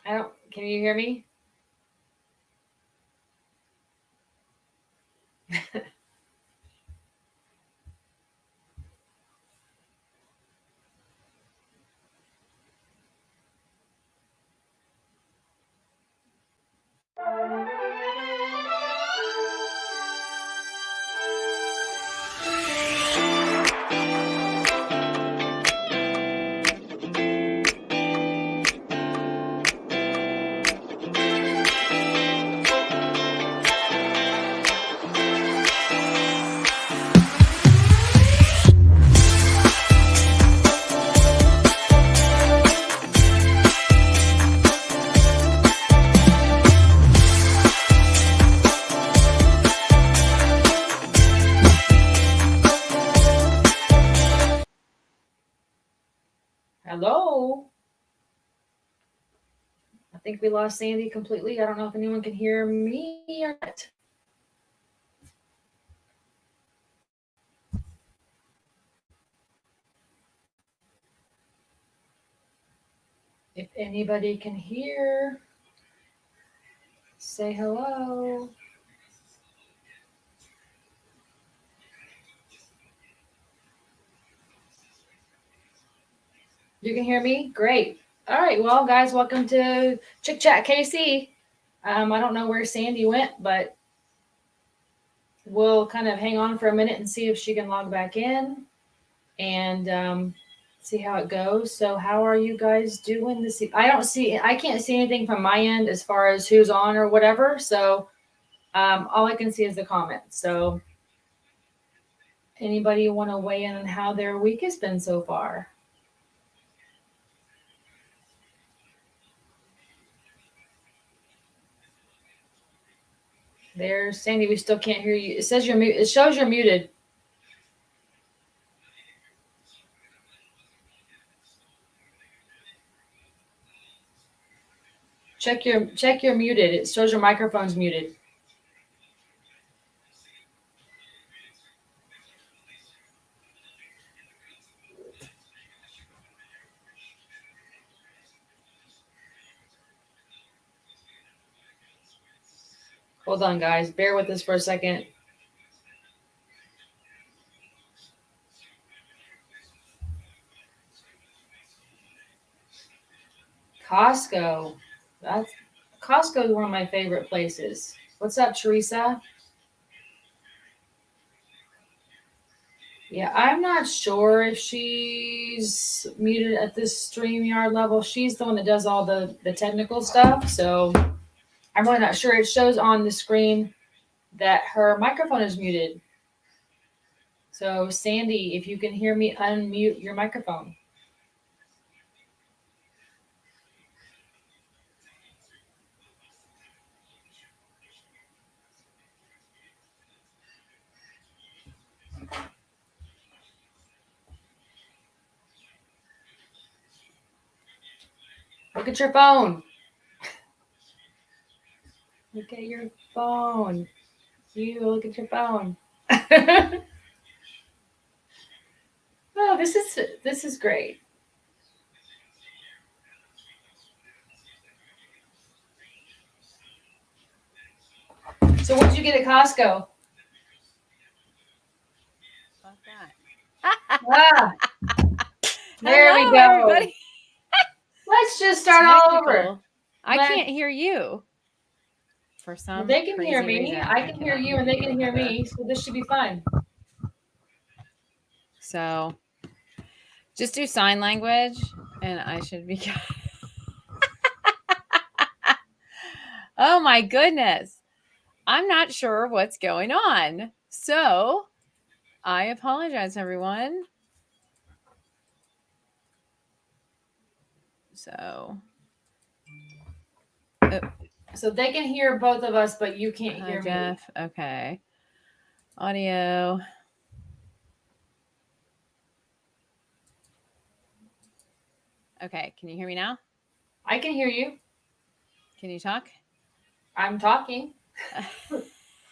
Can you hear me? Hello? I think we lost Sandy completely. I don't know if anyone can hear me or not. If anybody can hear, say hello. You can hear me? Great. All right. Well, guys, welcome to Chick Chat KC. I don't know where Sandy went, but we'll kind of hang on for a minute and see if she can log back in and see how it goes. So, how are you guys doing this? I can't see anything from my end as far as who's on or whatever. So, all I can see is the comments. So, anybody want to weigh in on how their week has been so far? There's Sandy. We still can't hear you. It says you're muted. It shows you're muted. Check your muted. It shows your microphone's muted. Hold on, guys. Bear with us for a second. Costco. Costco is one of my favorite places. What's up, Teresa? Yeah, I'm not sure if she's muted at this StreamYard level. She's the one that does all the technical stuff. So I'm really not sure. It shows on the screen that her microphone is muted. So Sandy, if you can hear me, unmute your microphone. Look at your phone. Look at your phone. You look at your phone. Oh, this is great. So what did you get at Costco? Ah, there Hello, we go. Everybody. Let's just start all over. I can't hear you. For some they can hear me. reason, I can hear you, and they can hear me. So this should be fun. So just do sign language, and I should be. Oh my goodness. I'm not sure what's going on. So I apologize, everyone. So they can hear both of us, but you can't hear Jeff. me. Okay. Audio. Okay. Can you hear me now? I can hear you. Can you talk? I'm talking.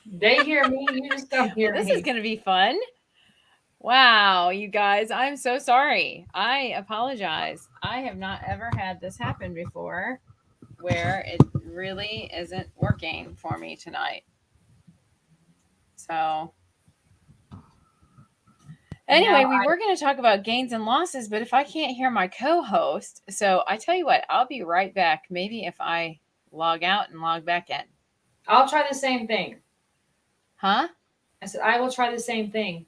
They hear me. You just don't hear me. This is going to be fun. Wow, you guys, I'm so sorry. I apologize. I have not ever had this happen before. where it really isn't working for me tonight. So anyway, we were going to talk about gains and losses, but if I can't hear my co-host, so I tell you what, I'll be right back. Maybe if I log out and log back in. I'll try the same thing. Huh? I said, I will try the same thing.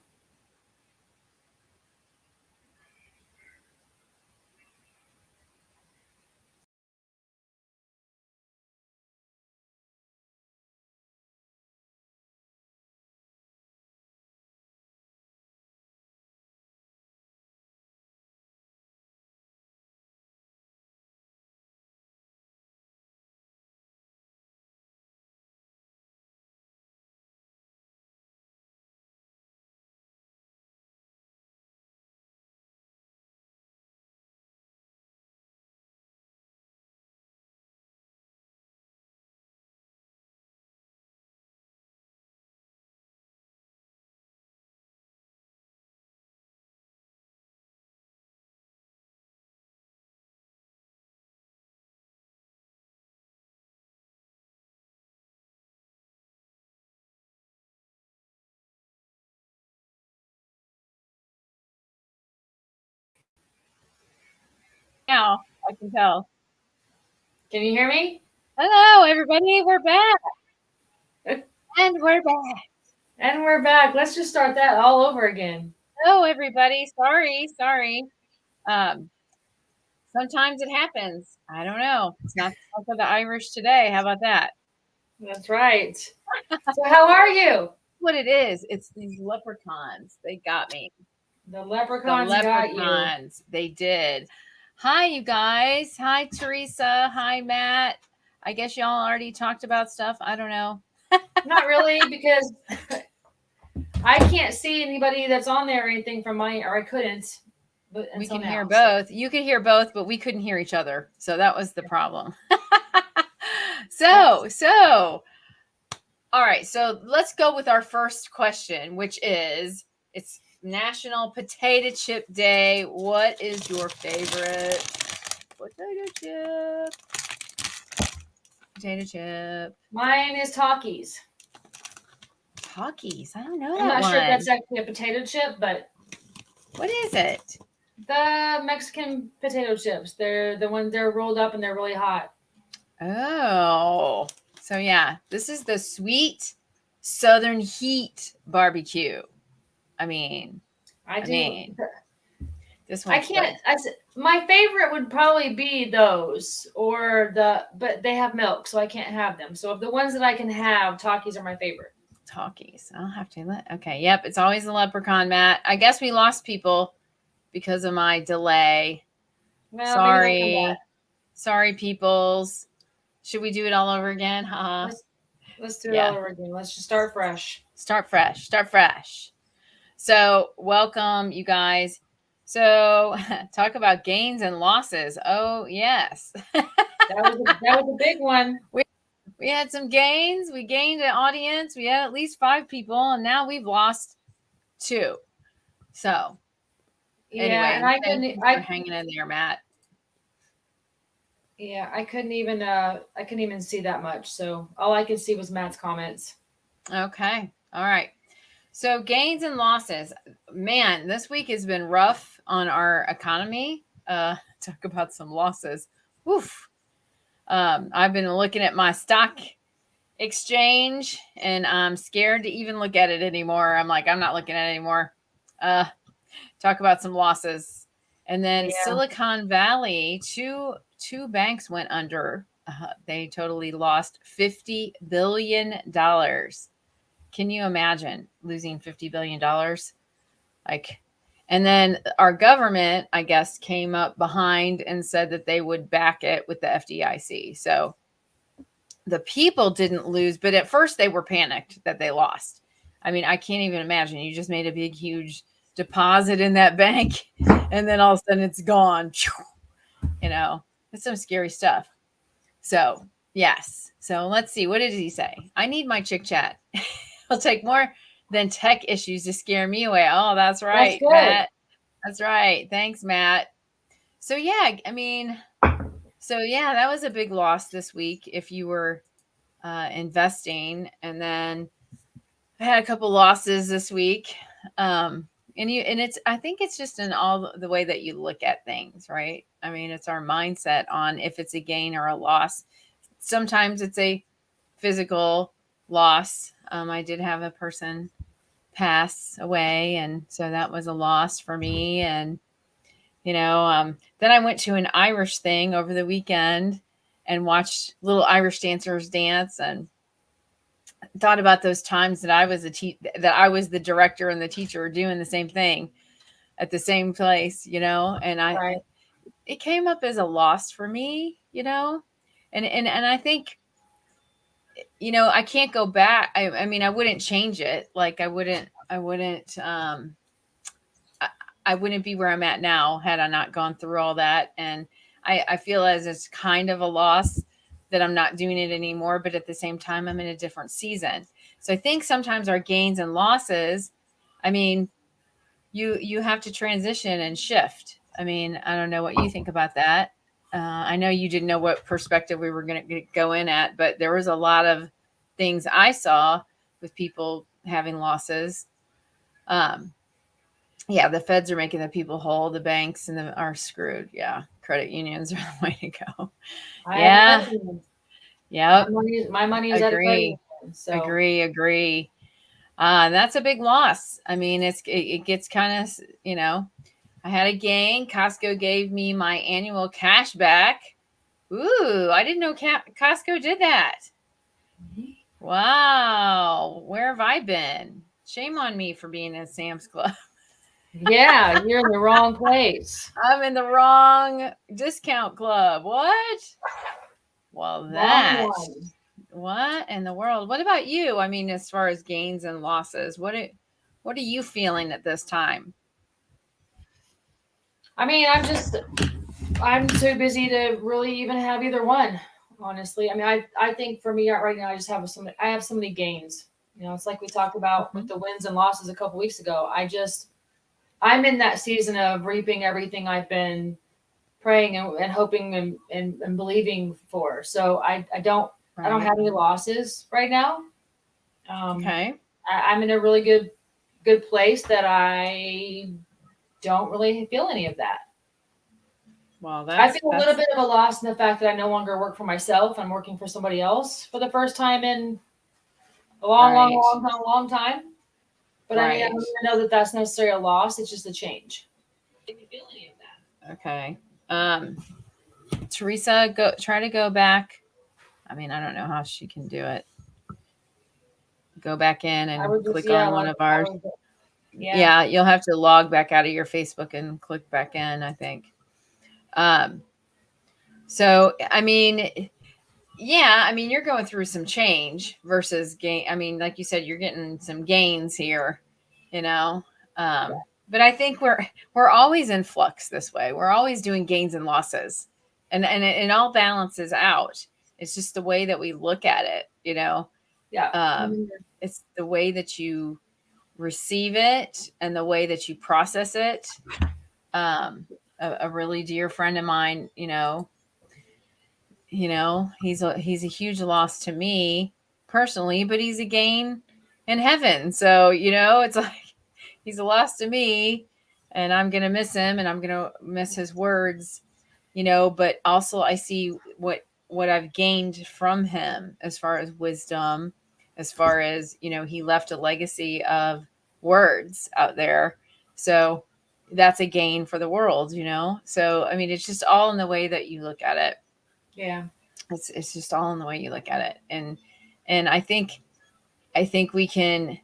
Now I can tell. Can you hear me? Hello, everybody. We're back. And we're back. And we're back. Let's just start that all over again. Hello, everybody. Sorry. Sometimes it happens. I don't know. It's not for the Irish today. How about that? That's right. So how are you? What it is, it's these leprechauns. They got me. The leprechauns got you. They did. Hi, you guys. Hi, Teresa. Hi, Matt. I guess y'all already talked about stuff. I don't know. Not really, because I can't see anybody that's on there or anything from or I couldn't. But we can hear both. You could hear both, but we couldn't hear each other. So that was the problem. So, all right. So let's go with our first question, which is, it's National Potato Chip Day. What is your favorite potato chip? Potato chip. Mine is Takis. Takis? I don't know that I'm not one. sure if that's actually a potato chip, but what is it? The Mexican potato chips. They're the ones they're rolled up and they're really hot. Oh, so yeah, this is the sweet Southern Heat barbecue. I mean, this one. I can't. My favorite would probably be those, but they have milk, so I can't have them. So of the ones that I can have, Takis are my favorite. Takis. I'll have to okay. Yep, it's always the leprechaun, Matt. I guess we lost people because of my delay. Well, sorry, peoples. Should we do it all over again? Let's do it all over again. Let's just start fresh. Start fresh. So welcome, you guys. So talk about gains and losses. Oh yes, that was a big one. We had some gains. We gained an audience. We had at least 5 people, and now we've lost 2. So anyway, and I'm hanging in there, Matt. Yeah, I couldn't even see that much. So all I could see was Matt's comments. Okay. All right. So gains and losses. Man, this week has been rough on our economy. Talk about some losses. Oof. I've been looking at my stock exchange and I'm scared to even look at it anymore. I'm like, I'm not looking at it anymore. Talk about some losses. And then Silicon Valley, two banks went under. They totally lost $50 billion. Can you imagine losing $50 billion? And then our government, I guess, came up behind and said that they would back it with the FDIC. So the people didn't lose, but at first they were panicked that they lost. I mean, I can't even imagine. You just made a big, huge deposit in that bank, and then all of a sudden it's gone. It's some scary stuff. So, yes. So let's see. What did he say? I need my chick chat. It'll take more than tech issues to scare me away. Oh, that's right, Matt. That's right. Thanks, Matt. So, yeah, I mean, So yeah, that was a big loss this week if you were investing. And then I had a couple losses this week. And it's, I think it's just in all the way that you look at things, right? I mean, it's our mindset on if it's a gain or a loss. Sometimes it's a physical loss. I did have a person pass away, and so that was a loss for me. And then I went to an Irish thing over the weekend and watched little Irish dancers dance, and thought about those times that I was that I was the director and the teacher doing the same thing at the same place, and Right. it came up as a loss for me, and I think, I can't go back. I mean, I wouldn't change it. Like I wouldn't be where I'm at now had I not gone through all that. And I feel as it's kind of a loss that I'm not doing it anymore, but at the same time, I'm in a different season. So I think sometimes our gains and losses, I mean, you have to transition and shift. I mean, I don't know what you think about that. I know you didn't know what perspective we were going to go in at, but there was a lot of things I saw with people having losses. Um, yeah, the feds are making the people whole. The banks are screwed. Yeah, credit unions are the way to go. I have a Yeah, credit union. yep. My money is at a credit Agree, union. So agree. That's a big loss. I mean, it gets kind of, I had a gain. Costco gave me my annual cash back. Ooh, I didn't know Costco did that. Wow, where have I been? Shame on me for being in Sam's Club. yeah, you're in the wrong place. I'm in the wrong discount club. What? Well, Wrong one. what in the world? What about you? I mean, as far as gains and losses, what are you feeling at this time? I mean, I'm too busy to really even have either one. Honestly, I mean, I think for me right now, I have so many gains. It's like we talked about with Mhm. the wins and losses a couple weeks ago. I'm in that season of reaping everything I've been praying and hoping and believing for. So I don't Right. have any losses right now. Um, Okay. I'm in a really good place that I don't really feel any of that. Well, I that's feel a little that's bit of a loss in the fact that I no longer work for myself. I'm working for somebody else for the first time in a long, long, right. long, long, long time. But I mean, I don't Right. even know that that's necessarily a loss. It's just a change. Did you feel any of that? Okay. Um, Teresa, try to go back. I mean, I don't know how she can do it. Go back in I and would just, click yeah, on one like, of ours. yeah. Yeah, you'll have to log back out of your Facebook and click back in, I think. Um, so I mean, yeah, I mean, you're going through some change versus gain. I mean, like you said, you're getting some gains here, you know. But I think we're always in flux this way. We're always doing gains and losses, and it all balances out. It's just the way that we look at it. Yeah. Um, it's the way that you receive it and the way that you process it. Um, a really dear friend of mine, he's a huge loss to me personally, but he's a gain in heaven. So, it's like he's a loss to me, and I'm going to miss him, and I'm going to miss his words, but also I see what I've gained from him as far as wisdom, as far as, he left a legacy of words out there. So, that's a gain for the world. So, I mean, it's just all in the way that you look at it. Yeah. It's just all in the way you look at it. And I think we can,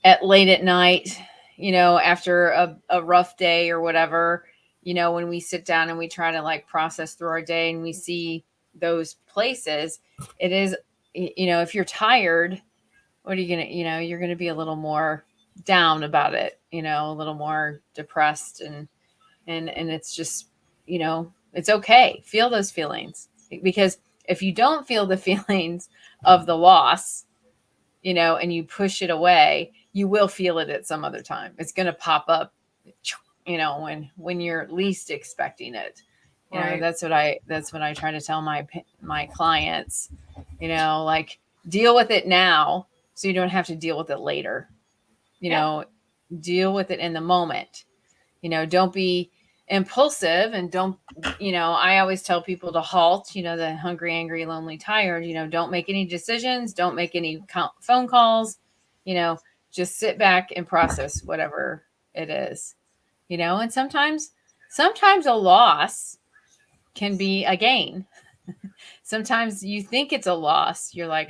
at late at night, after a rough day or whatever, when we sit down and we try to like process through our day and we see those places, it is, if you're tired, what are you gonna, you're gonna be a little more down about it, a little more depressed, and it's just, it's okay, feel those feelings, because if you don't feel the feelings of the loss, and you push it away, you will feel it at some other time. It's going to pop up, when you're least expecting it, You know, Right. that's what I try to tell my clients, you know, like deal with it now so you don't have to deal with it later. You Yeah. know, deal with it in the moment. You know, don't be impulsive and don't, you know, I always tell people to halt, you know, the hungry, angry, lonely, tired, you know, don't make any decisions, don't make any phone calls, you know, just sit back and process whatever it is, you know, and sometimes a loss can be a gain. Sometimes you think it's a loss. You're like,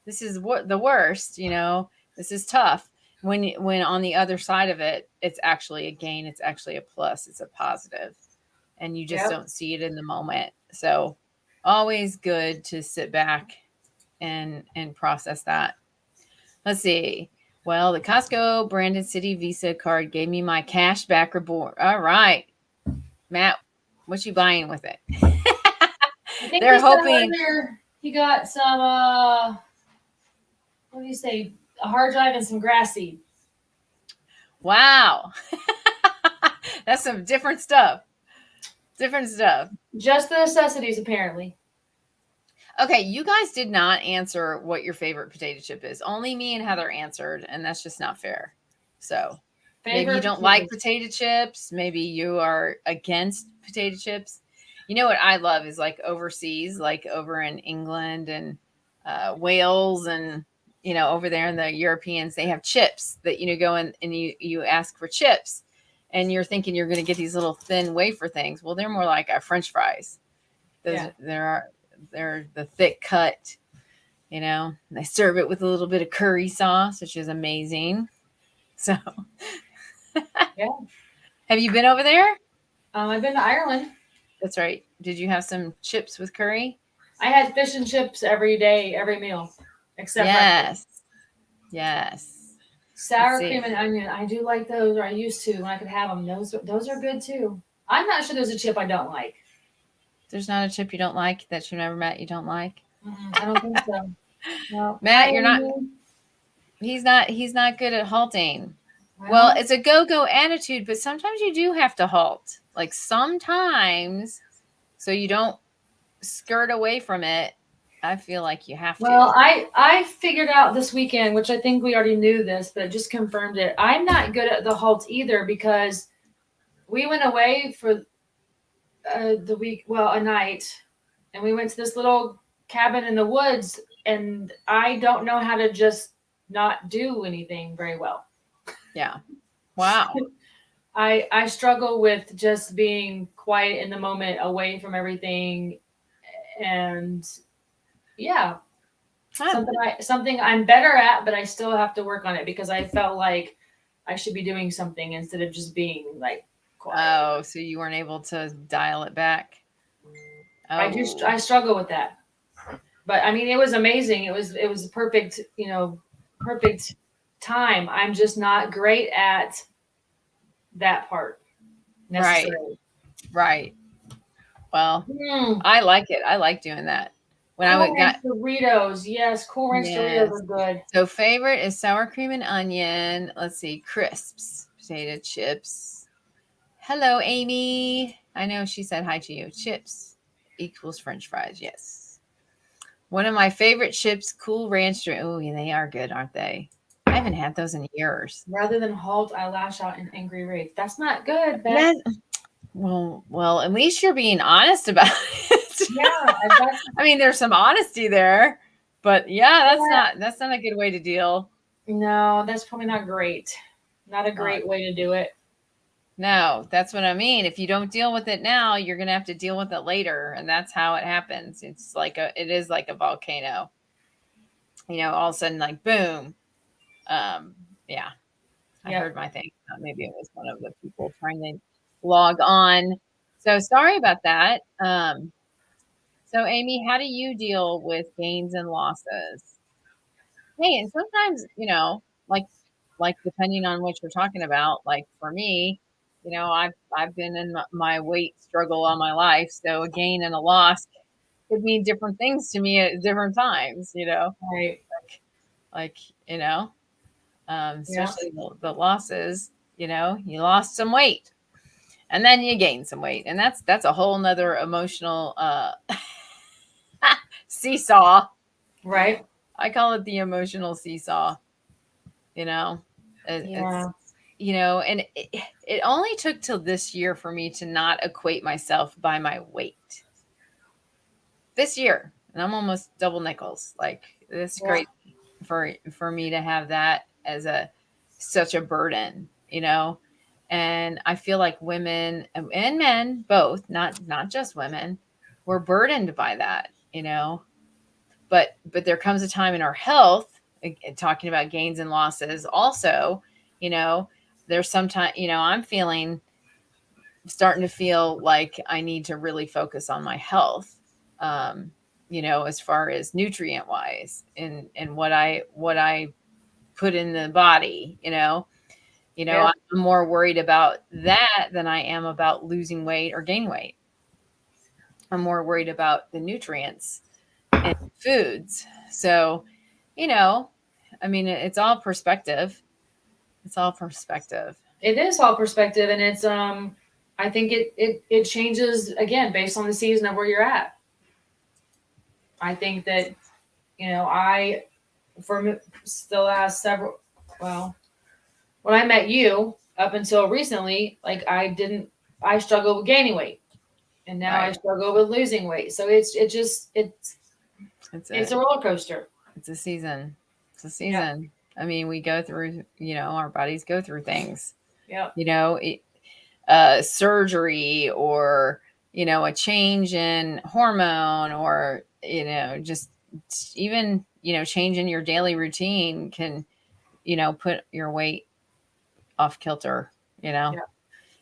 this is what the worst, you know, this is tough. When on the other side of it, it's actually a gain. It's actually a plus. It's a positive, and you just Yep. don't see it in the moment. So, always good to sit back and process that. Let's see. Well, the Costco Brandon City Visa card gave me my cash back reward. All right, Matt, what you buying with it? I think he They're said hoping. earlier he got some what do you say? A hard drive and some grass seed. Wow. That's some different stuff. Different stuff. Just the necessities, apparently. Okay, you guys did not answer what your favorite potato chip is. Only me and Heather answered, and that's just not fair. So maybe you Favorite don't like potatoes. potato chips. Maybe you are against potato chips. You know what I love is like overseas, like over in England and Wales and you know over there in the Europeans, they have chips that you know go in and you ask for chips, and you're thinking you're going to get these little thin wafer things. Well, they're more like French fries. Those Yeah. they're the thick cut, you know. And they serve it with a little bit of curry sauce, which is amazing. So, Yeah. have you been over there? I've been to Ireland. That's right. Did you have some chips with curry? I had fish and chips every day, every meal, except breakfast. Yes. Yes. Let's Sour see. cream and onion. I do like those, or I used to when I could have them. Those are good too. I'm not sure there's a chip I don't like. There's not a chip you don't like that you never met you don't like. I don't think so. No. Hi, Matt, you're not Amy. he's not good at halting. Well, Well, it's a go-go attitude, but sometimes you do have to halt. Like sometimes so you don't skirt away from it. I feel like you have well, to. I figured out this weekend, which I think we already knew this, but it just confirmed it. I'm not good at the halts either because we went away for the week, well, a night, and we went to this little cabin in the woods, and I don't know how to just not do anything very well. Yeah. Wow. I struggle with just being quiet in the moment, away from everything, and yeah, Huh. something I'm better at, but I still have to work on it because I felt like I should be doing something instead of just being like quiet. Oh, so you weren't able to dial it back. I Oh, struggle with that. But I mean, it was amazing. It was perfect, perfect time. I'm just not great at that part right. necessarily. Right. Well, Mm, I like it. I like doing that. When I Cool would got Ranch Doritos. Yes, Cool Ranch Doritos yes. are good. So favorite is sour cream and onion. Let's see, crisps, potato chips. Hello, Amy. I know she said hi to you. Chips equals French fries. Yes. One of my favorite chips, Cool Ranch. Oh, yeah, they are good, aren't they? I haven't had those in years. Rather than halt, I lash out in angry rage. That's not good, Beth. That well, at least you're being honest about it. Yeah, that's I mean, there's some honesty there, but yeah, yeah. that's not a good way to deal. No, that's probably not great. Not a Uh, great way to do it. no, that's what I mean. If you don't deal with it now, you're gonna have to deal with it later, and that's how it happens. It is like a volcano. You know, all of a sudden, like boom. Um, yeah, I Yep. heard my thing. Maybe it was one of the people trying to log on. So sorry about that. So Amy, how do you deal with gains and losses? Hey, and sometimes, you know, like depending on what you're talking about, like for me, you know, I've been in my weight struggle all my life, so a gain and a loss could mean different things to me at different times, you know. Right. Like, you know, Yeah. especially the losses, you know, you lost some weight. and then you gain some weight, and that's a whole nother emotional seesaw. Right. I call it the emotional seesaw. You know, Yeah. it's and it only took till this year for me to not equate myself by my weight. This year, and I'm almost double nickels. Like it's Yeah. great for me to have that as such a burden, and I feel like women and men both, not just women, we're burdened by that, but there comes a time in our health, talking about gains and losses also, there's sometimes, I'm starting to feel like I need to really focus on my health, as far as nutrient wise, and what I put in the body, Yeah. I'm more worried about that than I am about losing weight or gain weight. I'm more worried about the nutrients and foods. So, I mean, it's all perspective. It's all perspective. It is all perspective, and it's I think it changes again based on the season of where you're at. I think that I the last several, well, when I met you up until recently, like I struggled with gaining weight, and now I Right. struggle with losing weight. So It's it's a a roller coaster. it's a season. It's a Yeah. season. I mean, we go through, our bodies go through things, Yeah. surgery, or, a change in hormone, or, just even, change in your daily routine can, put your weight off kilter, Yeah.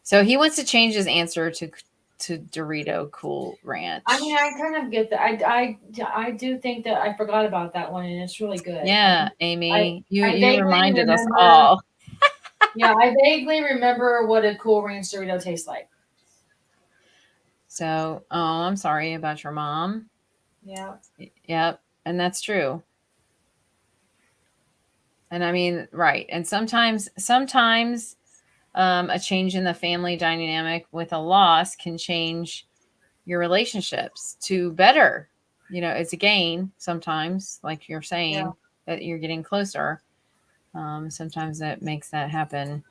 So he wants to change his answer to Dorito Cool Ranch. I mean, I kind of get that. I do think that I forgot about that one, and it's really good. Yeah, I Amy, you vaguely reminded us remember. all. Yeah, I vaguely remember what a Cool Ranch Dorito tastes like. So, oh, I'm sorry about your mom. Yeah. Yep, and that's true. And I mean, right. And sometimes a change in the family dynamic with a loss can change your relationships to better. It's a gain sometimes, like you're Yeah. saying, that you're getting closer. Sometimes that makes that happen,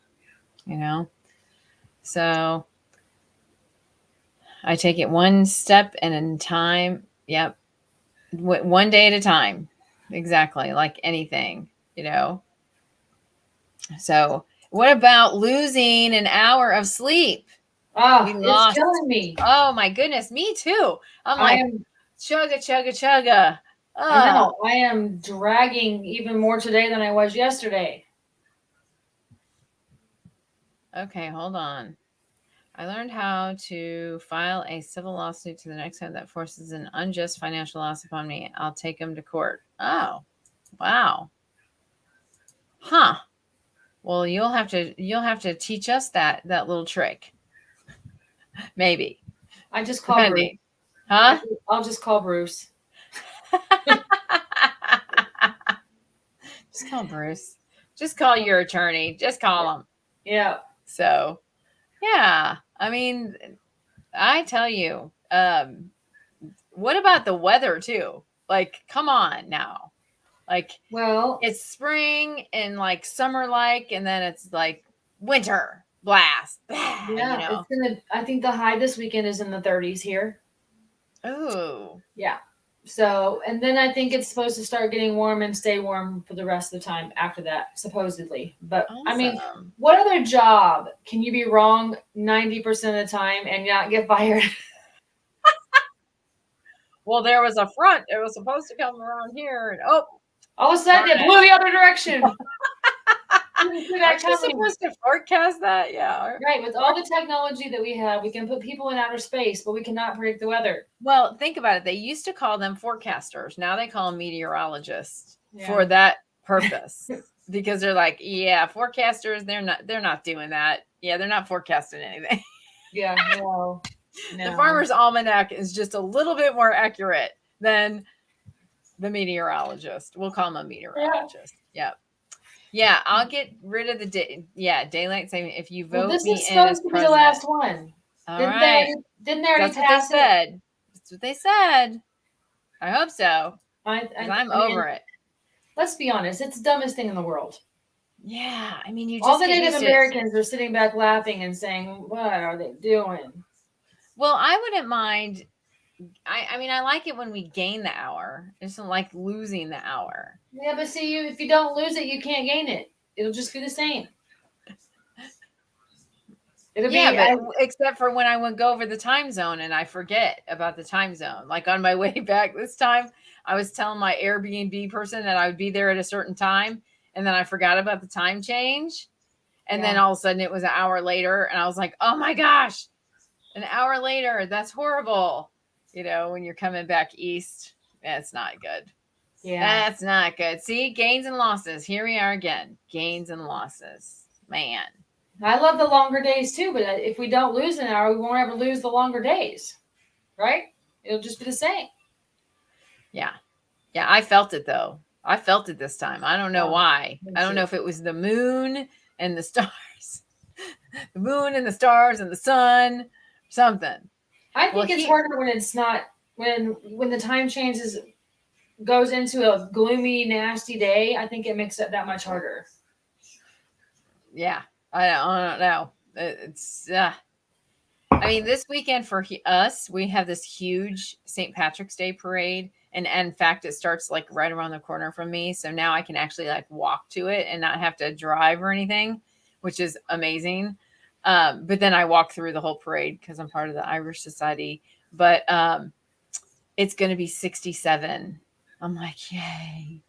So I take it one step and in time. Yep. One day at a time. Exactly. Like anything, So what about losing an hour of sleep? We Ah, it's lost. killing me. Oh my goodness. Me too. I'm I like, am. chugga, chugga, chugga. I Oh, know. I am dragging even more today than I was yesterday. okay. Hold on. I learned how to file a civil lawsuit to the next time that forces an unjust financial loss upon me. I'll take him to court. Oh, wow. Huh. Well, you'll have to teach us that little trick. Maybe. I just call Bruce. Depending. Huh? I'll just call Bruce. Just call Bruce. Just call your attorney. Just call him. Yeah. So, yeah. I mean, I tell you, what about the weather too? Like, come on now. Like, Well, it's spring and like summer like, and then it's like winter blast. yeah, it's gonna. I think the high this weekend is in the 30s here. Oh, Yeah. So, and then I think it's supposed to start getting warm and stay warm for the rest of the time after that, supposedly. But I mean, awesome. what other job can you be wrong 90% of the time and not get fired? Well, there was a front. It was supposed to come around here, and oh, All of a sudden, it darn blew the other direction. aren't you supposed to forecast that? Yeah. Right, with all the technology that we have, we can put people in outer space, but we cannot predict the weather. Well, think about it. They used to call them forecasters. Now they call them meteorologists Yeah. for that purpose. Because they're like, yeah, forecasters, they're not doing that. Yeah, they're not forecasting anything. Yeah, no. The Farmer's Almanac is just a little bit more accurate than the meteorologist. We'll call them a meteorologist. Yeah. Yeah, I'll get rid of the daylight saving if you Well, vote this me is in as supposed to be the president. last one. All Didn't they right. already, didn't they already That's what they pass it? said. That's what they said. I hope so, because I'm I mean, over it. let's be honest. It's the dumbest thing in the world. Yeah, I mean, you All just the get Native used to it. Americans are sitting back laughing and saying, "What are they doing?" Well, I wouldn't mind. I mean, I like it when we gain the hour. I just don't like losing the hour. Yeah, but see, if you don't lose it, you can't gain it. It'll just be the same. It'll Yeah, be. but except for when I would go over the time zone and I forget about the time zone. Like on my way back this time, I was telling my Airbnb person that I would be there at a certain time, and then I forgot about the time change. And then Yeah. all of a sudden it was an hour later, and I was like, oh my gosh, an hour later. That's horrible. When you're coming back east, that's not good. Yeah. That's not good. See, gains and losses. Here we are again. Gains and losses. Man. I love the longer days too, but if we don't lose an hour, we won't ever lose the longer days, right? It'll just be the same. Yeah. Yeah, I felt it though. I felt it this time. I don't know Oh, why. me I don't know too. if it was the moon and the stars. The moon and the stars and the sun, something. I Well, think it's harder when it's not when the time changes goes into a gloomy, nasty day. I think it makes it that much harder. yeah, I don't know. It's I mean, this weekend for us, we have this huge St. Patrick's Day parade, and in fact, it starts like right around the corner from me. So now I can actually like walk to it and not have to drive or anything, which is amazing. But then I walk through the whole parade because I'm part of the Irish Society. But it's going to be 67. I'm like, yay!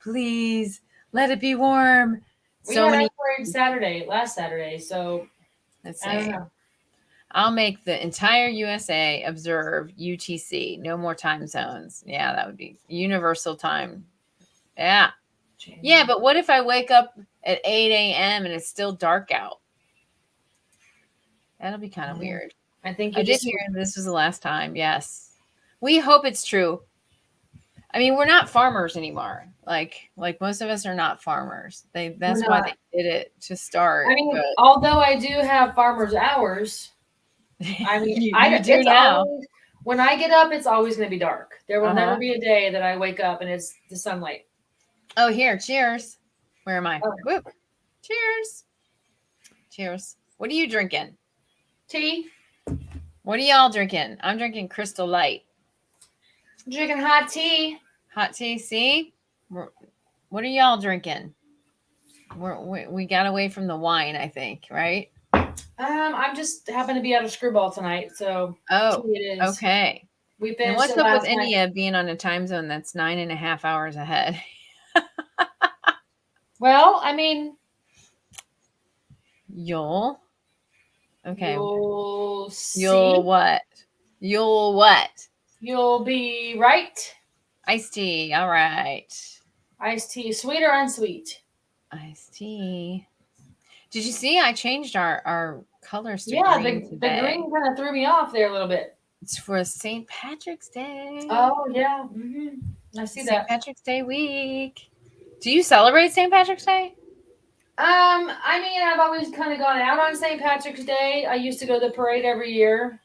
Please let it be warm. We So had our many. parade last Saturday, so Let's I don't see. know. I'll make the entire USA observe UTC. No more time zones. Yeah, that would be universal time. Yeah. Yeah, but what if I wake up at 8 a.m. and it's still dark out? That'll be kind of weird. I think I you did just hear this was the last time. Yes. We hope it's true. I mean, we're not farmers anymore. Like most of us are not farmers. we're That's why not. they did it to start. I mean, But although I do have farmers' hours, I mean, you do it's now. always when I get up, it's always going to be dark. There will never Uh-huh. be a day that I wake up and it's the sunlight. Oh, here, cheers. Where am I? Oh. Whoop. Cheers. Cheers. What are you drinking? Tea. What are y'all drinking? I'm drinking Crystal Light. I'm drinking hot tea. Hot tea. See? What are y'all drinking? We got away from the wine, I think, right? I'm just happen to be out of Screwball tonight, so Oh, tea it is. okay. We And finished what's it up with last night. India being on a time zone that's 9.5 hours ahead? Well, I mean, You'll. Okay. you'll see. You'll what? You'll what? You'll be right. Iced tea. All right. Iced tea, sweet or unsweet? Iced tea. Did you see I changed our colors to Yeah, green the today? green kind of threw me off there a little bit. It's for St. Patrick's Day. Oh yeah, I see St. that. Patrick's Day week. Do you celebrate St. Patrick's Day? I mean, I've always kind of gone out on St. Patrick's Day. I used to go to the parade every year.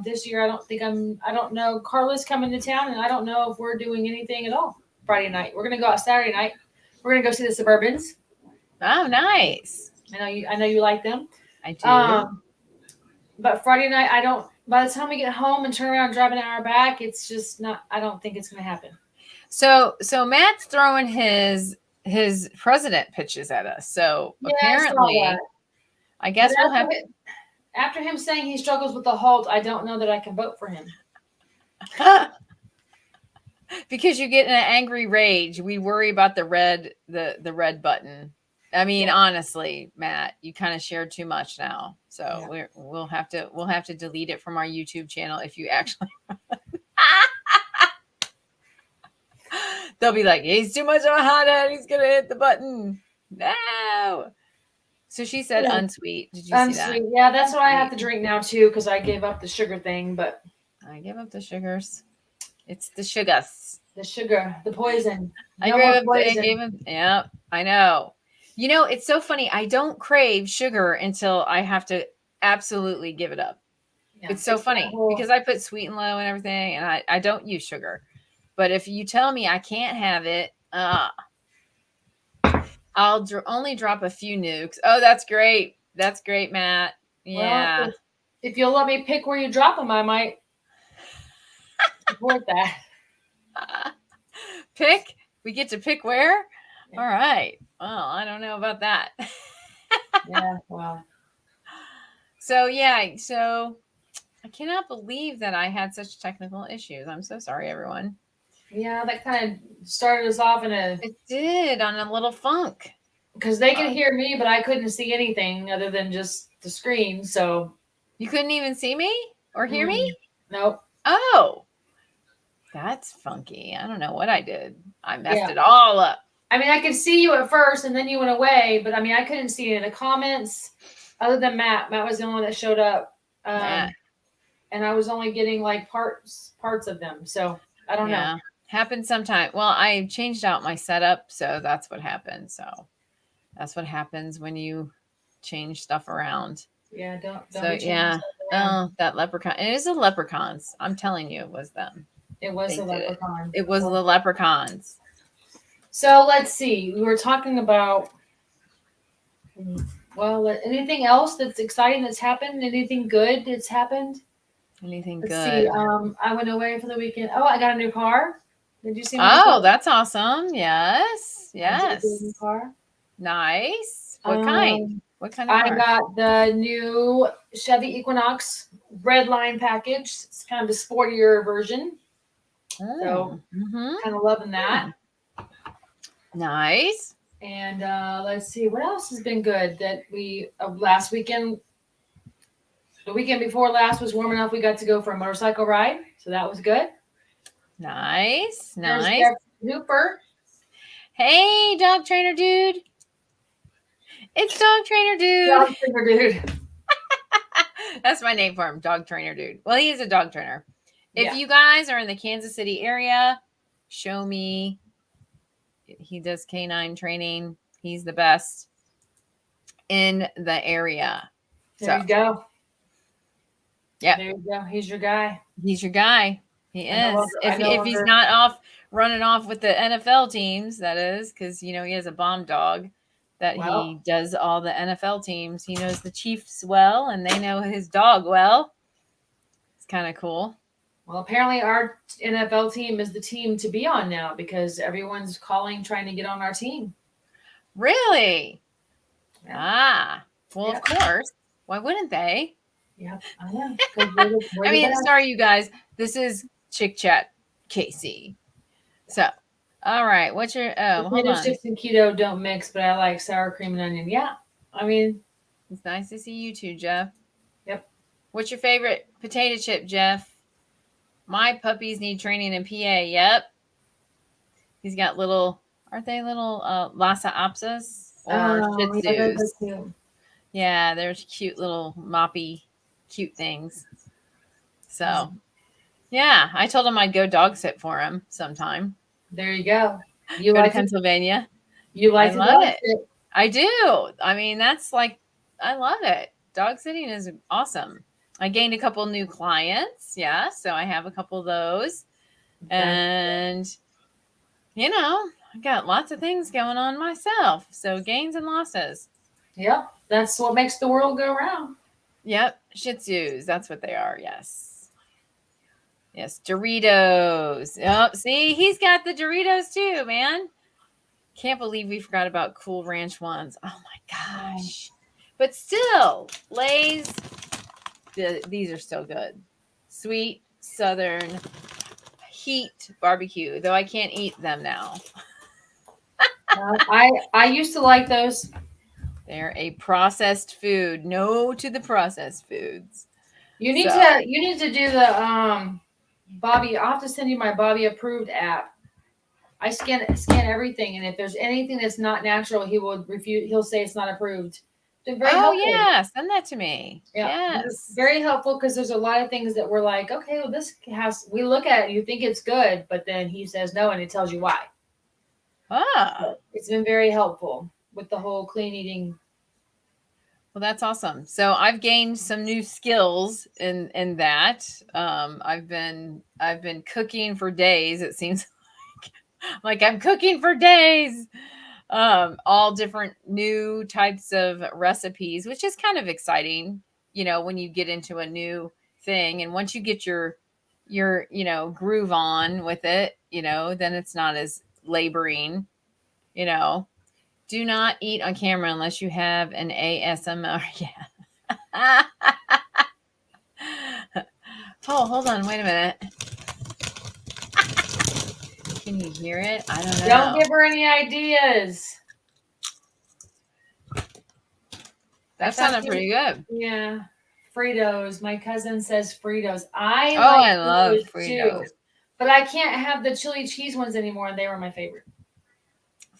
This year, I don't know. Carla's coming to town, and I don't know if we're doing anything at all Friday night. We're gonna go out Saturday night. We're gonna go see the Suburbans. Oh, nice. I know you like them. I do. But Friday night, I don't. By the time we get home and turn around and drive an hour back, it's just not. I don't think it's gonna happen. So Matt's throwing his president pitches at us. So Yeah, apparently, I guess we'll have. After him saying he struggles with the halt, I don't know that I can vote for him. Because you get in an angry rage, we worry about the red button. I mean, honestly, Matt, you kind of shared too much now, so we'll have to delete it from our YouTube channel if you actually. They'll be like, he's too much of a hothead. He's gonna hit the button. No. So she said unsweet. Did you see that? Yeah, that's what I have to drink now too because I gave up the sugar thing. But I gave up the sugars. It's the sugars. The sugar, the poison. I gave up. Yeah, I know. You know, it's so funny. I don't crave sugar until I have to absolutely give it up. Yeah, It's so that funny whole. because I put sweet and low and everything, and I don't use sugar. But if you tell me I can't have it, I'll only drop a few nukes. Oh, that's great. That's great, Matt. Well, Yeah. if you'll let me pick where you drop them, I might support that. Pick. We get to pick where? Yeah. All right. Well, I don't know about that. Yeah. Well. So, yeah. So, I cannot believe that I had such technical issues. I'm so sorry, everyone. Yeah, that kind of started us off in a It did on a little funk. because they could hear me, but I couldn't see anything other than just the screen. So You couldn't even see me or hear me? nope. Oh, that's funky. I don't know what I did. I messed Yeah. it all up. I mean, I could see you at first, and then you went away. But I mean, I couldn't see any of the comments other than Matt. Matt was the only one that showed up, Matt. and I was only getting like parts of them. So I don't know. Yeah. Happens sometime. Well, I changed out my setup, so that's what happened. So that's what happens when you change stuff around. Yeah, don't So be changing yeah. stuff around. Oh, that leprechaun. It is the leprechauns. I'm telling you, it was them. It was They a did it. leprechaun. It was the leprechauns. So let's see. We were talking about. Well, anything else that's exciting that's happened? Anything good that's happened? Anything Let's good? see. I went away for the weekend. Oh, I got a new car. Did you see my new Oh, car? that's awesome. Yes. I did get a new Yes. car. Nice. What kind? What kind of I car? got the new Chevy Equinox red line package. It's kind of the sportier version. So kind of loving that. Nice. And let's see, what else has been good that we last weekend. The weekend before last was warm enough. We got to go for a motorcycle ride, so that was good. Nice. There's Nice. Jeff Hooper. Hey, dog trainer dude. It's dog trainer dude. Dog trainer dude. That's my name for him, dog trainer dude. Well, he is a dog trainer. If Yeah. you guys are in the Kansas City area, show me. He does canine training. He's the best in the area. There you go. Yeah. There you go. He's your guy. He's your guy. He is. If he's longer- not off running off with the NFL teams, that is, because you know he has a bomb dog that he does all the NFL teams. He knows the Chiefs well, and they know his dog well. It's kind of cool. Well, apparently our NFL team is the team to be on now because everyone's calling, trying to get on our team. Really? Yeah. Ah, well, Yeah. of course. Why wouldn't they? Yeah, I know. I mean, sorry, you guys. This is Chick Chat Casey. So, all right. What's your? Oh, hold on. Chips and keto don't mix, but I like sour cream and onion. Yeah, I mean, it's nice to see you too, Jeff. Yep. What's your favorite potato chip, Jeff? My puppies need training in PA. Yep. He's got little. Aren't they little Lhasa Apsos or Shih Tzus? Yeah, they're cute little moppy, cute things. So, yeah, I told him I'd go dog sit for him sometime. There you go. You go like to Pennsylvania. You like to love it. I do. I mean, that's like, I love it. Dog sitting is awesome. I gained a couple new clients. Yeah, so I have a couple of those. And, you know, I got lots of things going on myself. So gains and losses. Yep. That's what makes the world go round. Yep. Shih Tzus. That's what they are. Yes. Yes. Doritos. Oh, see, he's got the Doritos too, man. Can't believe we forgot about Cool Ranch ones. Oh my gosh. But still, Lay's, these are still good. Sweet Southern Heat barbecue, though I can't eat them now. I used to like those. They're a processed food. No to the processed foods. You need to do the Bobby. I'll have to send you my Bobby approved app. I scan everything, and if there's anything that's not natural, he will refuse. He'll say it's not approved. Helpful. Yeah, send that to me. Yeah, yes. Very helpful because there's a lot of things that we're like, okay, well, this has. We look at it, you think it's good, but then he says no, and it tells you why. Ah, it's been very helpful. with the whole clean eating. Well, that's awesome. So I've gained some new skills in that. I've been cooking for days. It seems like I'm cooking for days. All different new types of recipes, which is kind of exciting, when you get into a new thing. And once you get your groove on with it, then it's not as laboring, you know. Do not eat on camera unless you have an ASMR. Yeah. Oh, hold on. Wait a minute. Can you hear it? I don't know. Don't give her any ideas. That sounded pretty good. Yeah. Fritos. My cousin says Fritos. I love Fritos. too, but I can't have the chili cheese ones anymore, and they were my favorite.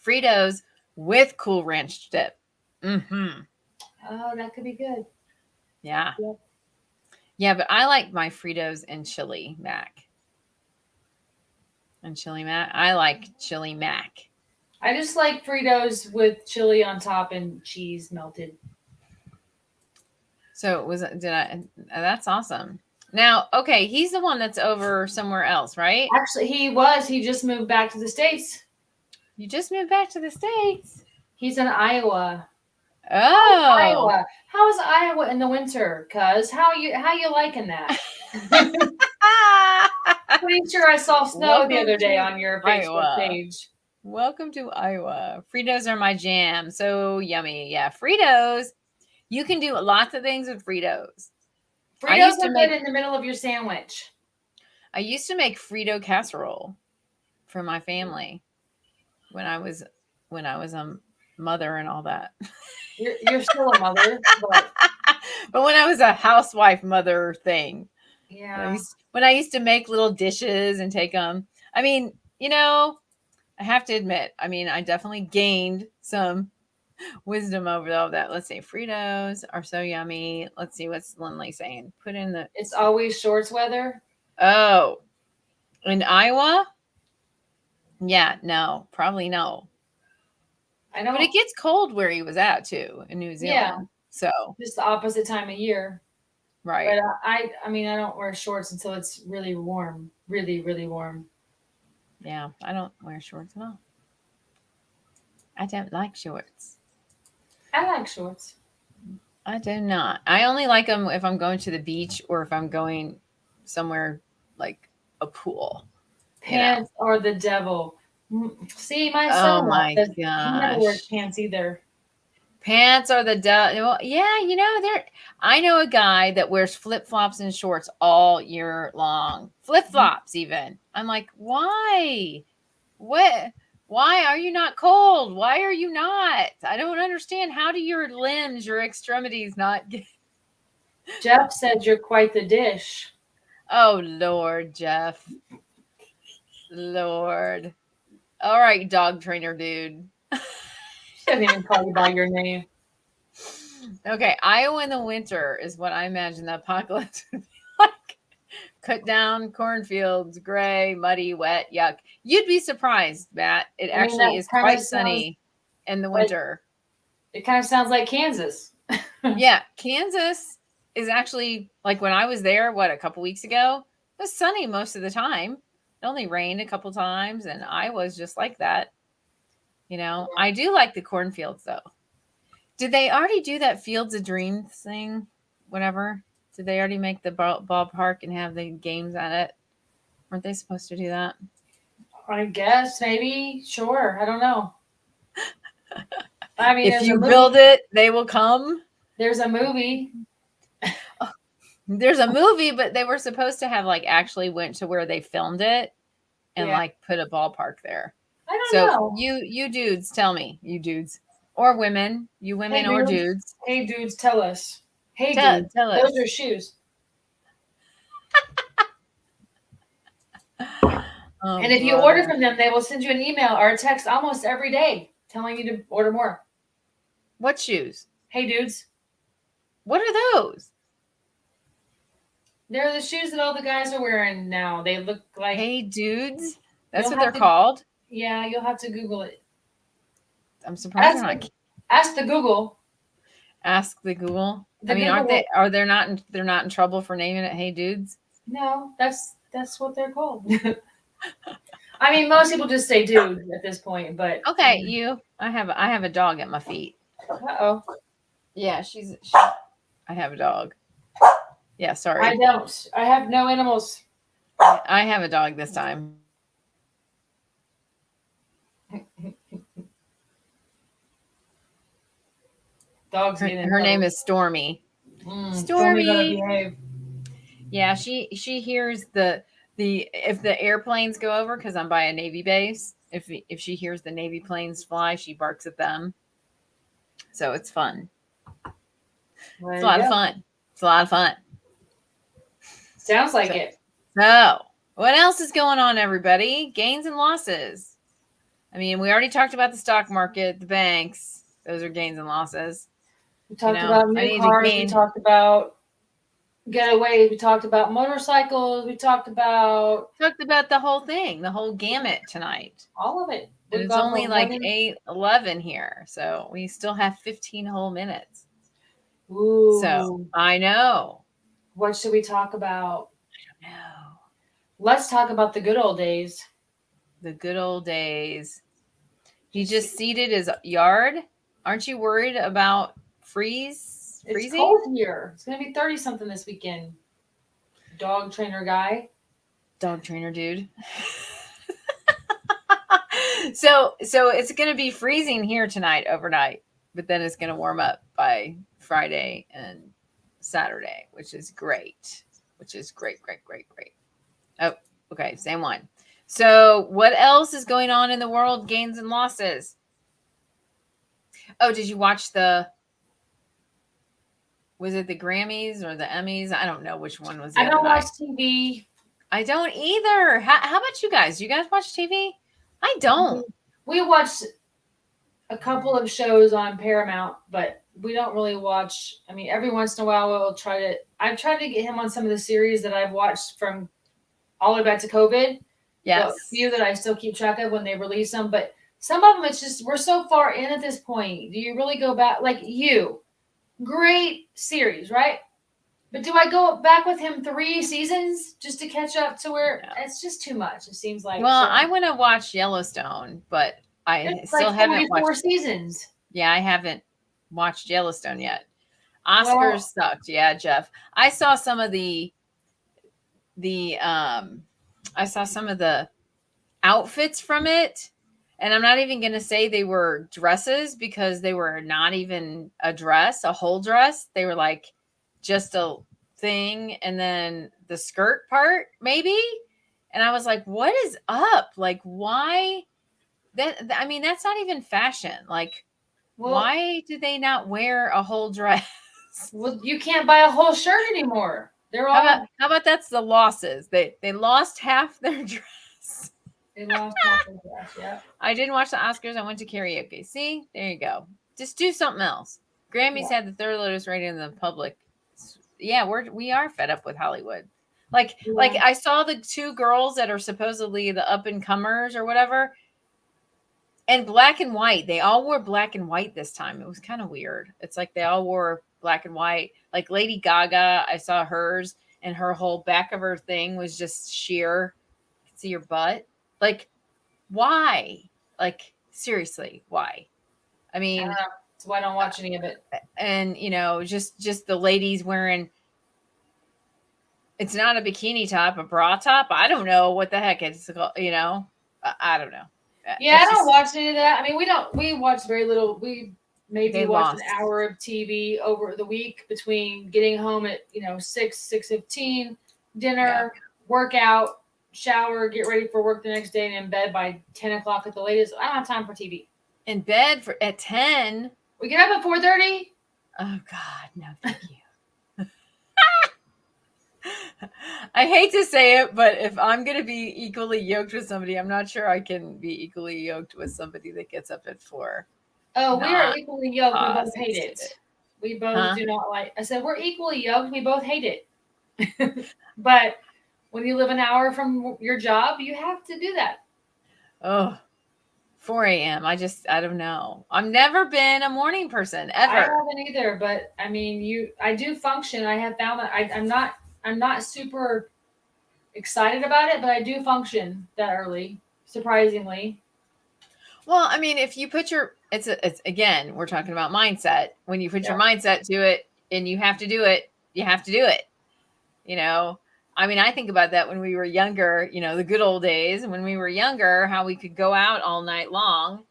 Fritos with Cool Ranch dip. Mm-hmm. Oh, that could be good. Yeah. Yep. Yeah, but I like my Fritos and chili mac. I like chili mac. I just like Fritos with chili on top and cheese melted. So that's awesome. Now, okay, he's the one that's over somewhere else, right? Actually, he just moved back to the States. You just moved back to the States. He's in Iowa. Oh. Iowa. How is Iowa in the winter? Cuz how you liking that? Pretty sure I saw snow the other day on your Facebook page. Welcome to Iowa. Fritos are my jam. So yummy. Yeah, Fritos. You can do lots of things with Fritos. Fritos are good in the middle of your sandwich. I used to make Frito casserole for my family when I was a mother and all that. You're still a mother, but when I was a housewife mother thing. Yeah. When I used to make little dishes and take them. I mean, I have to admit, I definitely gained some wisdom over all that. Let's see. Fritos are so yummy. Let's see. What's Lindley saying? It's always shorts weather. Oh, in Iowa? Yeah, no, probably no. I know. But it gets cold where he was at too, in New Zealand. Yeah. So just the opposite time of year. Right. But I don't wear shorts until it's really warm. Really, really warm. Yeah, I don't wear shorts at all. I don't like shorts. I like shorts. I do not. I only like them if I'm going to the beach or if I'm going somewhere like a pool. Pants are the devil. See, my son. Oh my gosh. He never wears pants either. Pants are the devil. Well, yeah, I know a guy that wears flip-flops and shorts all year long. Flip-flops even. I'm like, why? What? Why are you not cold? Why are you not? I don't understand. How do your limbs, your extremities not get... Jeff said you're quite the dish. Oh, Lord, Jeff. Lord. All right, dog trainer dude. She doesn't even call you by your name. Okay, Iowa in the winter is what I imagine the apocalypse would be like. Cut down cornfields, gray, muddy, wet, yuck. You'd be surprised, Matt. It actually is quite sunny in the winter. It kind of sounds like Kansas. Yeah, Kansas is actually, like when I was there, a couple weeks ago, it was sunny most of the time. It only rained a couple times, and I was just like that. I do like the cornfields, though. Did they already do that Fields of Dreams thing? Whatever. Did they already make the ballpark and have the games at it? Weren't they supposed to do that? I guess, maybe. Sure. I don't know. If you build it, they will come. There's a movie. There's a movie, but they were supposed to have actually went to where they filmed it and put a ballpark there. I don't know. You dudes, tell me, you dudes or women, or dudes. Hey dudes, tell us. Hey dudes, tell us. Those are shoes. And if you order from them, they will send you an email or a text almost every day telling you to order more. What shoes? Hey dudes. What are those? They're the shoes that all the guys are wearing now. They look like Hey dudes. That's what they're called? Yeah, you'll have to Google it. I'm surprised they're not Ask the Google. Ask the Google. The I mean, Google aren't they? will, Are they not? They're not in trouble for naming it "Hey Dudes." no, that's what they're called. I mean, most people just say dude at this point, but Okay, you. I have a dog at my feet. uh-oh. Yeah, I have a dog. Yeah, I sorry. don't. I have no animals. I have a dog this time. Dogs getting in Her name trouble. is Stormy. Stormy better Stormy. behave. Yeah, she hears the if the airplanes go over because I'm by a Navy base. If she hears the Navy planes fly, she barks at them. So it's fun. There It's a you lot of go. fun. It's a lot of fun. Sounds like So, it. so what else is going on, everybody? Gains and losses. I mean, we already talked about the stock market, the banks. Those are gains and losses. We You talked know, about I new need to cars. We gain. talked about getaways. We talked about motorcycles. We talked about Talked about the whole thing, the whole gamut tonight. all of it. And We've it's got only about like one. 8:11 here. So we still have 15 whole minutes. So Ooh. I know. What should we talk about? No. Let's talk about the good old days. The good old days. He just seeded his yard. Aren't you worried about It's freezing? cold here. It's gonna be 30 something this weekend. Dog trainer guy. Dog trainer dude. So it's gonna be freezing here tonight overnight, but then it's gonna warm up by Friday and Saturday, which is great. Which is great. Oh, okay, same one. So what else is going on in the world? Gains and losses. Oh, did you watch was it the Grammys or the Emmys? I don't know which one was the I other don't watch night. TV. I don't either. How about you guys? You guys watch TV? I don't. We watched a couple of shows on Paramount, but we don't really watch. I mean, every once in a while we'll try to. I've tried to get him on some of the series that I've watched from all the way back to COVID. Yes. The few that I still keep track of when they release them, but some of them it's just we're so far in at this point. Do you really go back? Like you, great series, right? But do I go back with him 3 seasons just to catch up to where it's just too much? It seems like. Well, So I want to watch Yellowstone, but I it's still like haven't 44 watched. seasons. Yeah, I haven't watched Yellowstone yet. Oscars Well, sucked. Yeah, Jeff. I saw some of the I saw some of the outfits from it, and I'm not even going to say they were dresses because they were not even a dress, a whole dress. They were like just a thing and then the skirt part maybe. And I was like, what is up? Like, why I mean, that's not even fashion. Like, well, why do they not wear a whole dress? well, you can't buy a whole shirt anymore. They're all How about that's the losses? They lost half their dress. they lost half their dress. Yeah. I didn't watch the Oscars. I went to karaoke. See, there you go. Just do something else. Grammys had the third lowest rating in the public. Yeah, we are fed up with Hollywood. Like I saw the two girls that are supposedly the up and comers or whatever, and black and white. They all wore black and white this time. It was kind of weird. It's like they all wore black and white. Like Lady Gaga, I saw hers, and her whole back of her thing was just sheer. You could see your butt. Like, why? Like, seriously, why? I mean, that's why I don't watch any of it. and just the ladies wearing. It's not a bikini top, a bra top. I don't know what the heck it's called. I don't know. Yeah, I don't watch any of that. I mean, we watch very little. We maybe watch an lost. hour of TV over the week between getting home at 6:15, dinner, workout, shower, get ready for work the next day, and in bed by 10 o'clock at the latest. I don't have time for TV. In bed at 10. We get up at 4:30. Oh God, no, thank you. I hate to say it, but if I'm going to be equally yoked with somebody, I'm not sure I can be equally yoked with somebody that gets up at 4. Oh, we are equally yoked. We both Positive. hate it. We both do not like. I said we're equally yoked. We both hate it. But when you live an hour from your job, you have to do that. Oh, 4 a.m. I don't know. I've never been a morning person I ever. haven't either, but I mean, I do function. I have found that I'm not super excited about it, but I do function that early, surprisingly. Well, I mean, if you put it's again, we're talking about mindset. When you put your mindset to it and you have to do it, you have to do it. I mean, I think about that when we were younger, the good old days when we were younger, how we could go out all night long,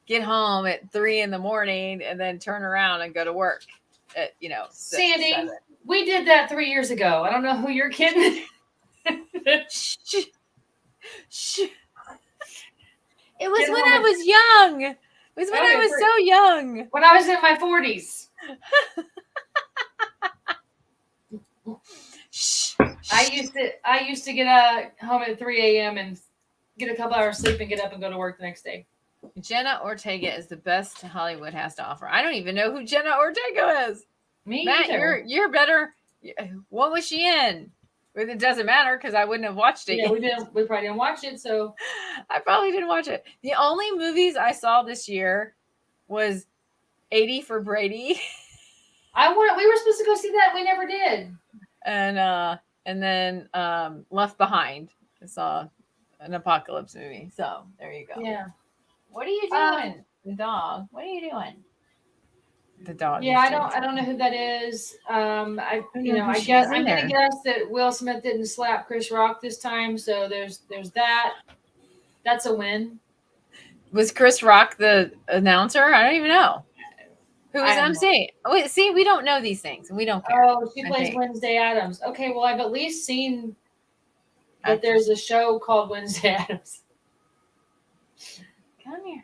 get home at 3 a.m, and then turn around and go to work at, Sandy, 7. we did that 3 years ago. I don't know who you're kidding. Shh. Shh. It was when I was young. It was when I was so young. When I was in my 40s. Shh. I used to get home at 3 a.m. and get a couple hours sleep and get up and go to work the next day. Jenna Ortega is the best Hollywood has to offer. I don't even know who Jenna Ortega is. Me Matt, either. you're better. What was she in? It doesn't matter because I wouldn't have watched it. Yeah, we probably didn't watch it, so I probably didn't watch it. The only movies I saw this year was 80 for Brady. We were supposed to go see that. We never did. And then Left Behind. I saw an apocalypse movie. So there you go. Yeah. What are you doing? The dog. What are you doing? The dog. Yeah, I don't know who that is. I guess I'm gonna guess that Will Smith didn't slap Chris Rock this time, so there's that. That's a win. Was Chris Rock the announcer? I don't even know. Who was MC? Wait, see, we don't know these things, and we don't care. Oh, she plays Wednesday Addams. Okay, well, I've at least seen that there's a show called Wednesday Addams. Come here.